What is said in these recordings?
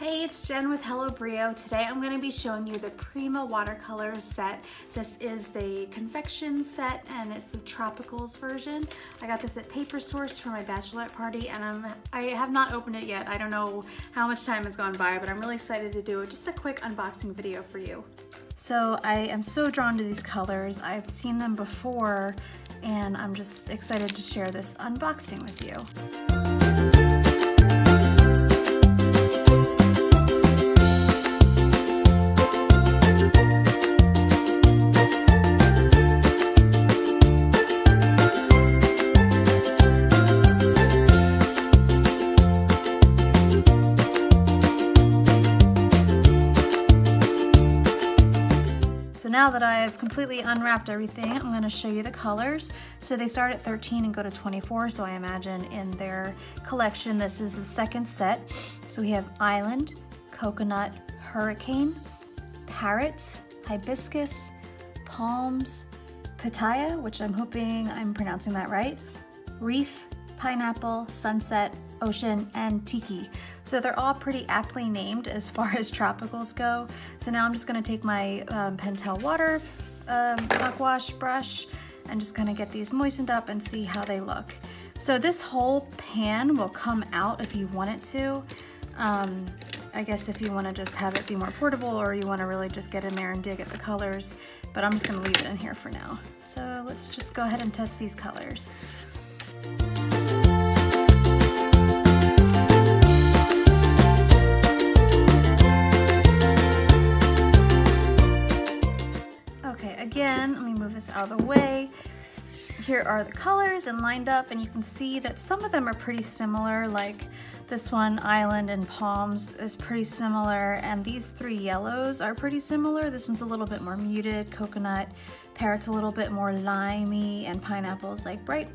Hey, it's Jen with Hello Brio. Today I'm going to be showing you the Prima Watercolors set. This is the confection set and it's the Tropicals version. I got this at Paper Source for my bachelorette party and I have not opened it yet. I don't know how much time has gone by, but I'm really excited to do just a quick unboxing video for you. So I am so drawn to these colors. I've seen them before and I'm just excited to share this unboxing with you. So now that I've completely unwrapped everything, I'm going to show you the colors. So they start at 13 and go to 24, so I imagine in their collection this is the second set. So we have Island, Coconut, Hurricane, Parrot, Hibiscus, Palms, Pitaya, which I'm hoping I'm pronouncing that right, Reef, Pineapple, Sunset, Ocean, and Tiki. So they're all pretty aptly named as far as tropicals go. So now I'm just gonna take my Pentel water wash brush and just gonna get these moistened up and see how they look. So this whole pan will come out if you want it to. I guess if you wanna just have it be more portable or you wanna really just get in there and dig at the colors, but I'm just gonna leave it in here for now. So let's just go ahead and test these colors. Again, let me move this out of the way. Here are the colors and lined up, and you can see that some of them are pretty similar, like this one, Island and Palms, is pretty similar, and these three yellows are pretty similar. This one's a little bit more muted, Coconut, Parrot's a little bit more limey, and Pineapple's like bright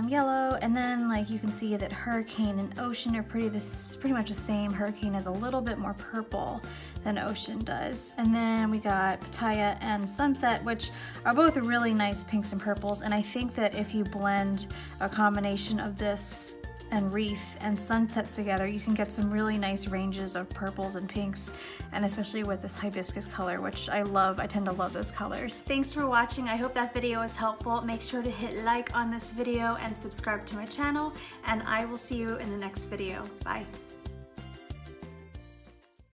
yellow. And then like you can see that Hurricane and Ocean are pretty much the same. Hurricane is a little bit more purple than Ocean does. And then we got Pitaya and Sunset, which are both really nice pinks and purples. And I think that if you blend a combination of this and Reef and Sunset together, you can get some really nice ranges of purples and pinks, and especially with this hibiscus color, which I love. I tend to love those colors. Thanks for watching. I hope that video was helpful. Make sure to hit like on this video and subscribe to my channel, and I will see you in the next video. Bye.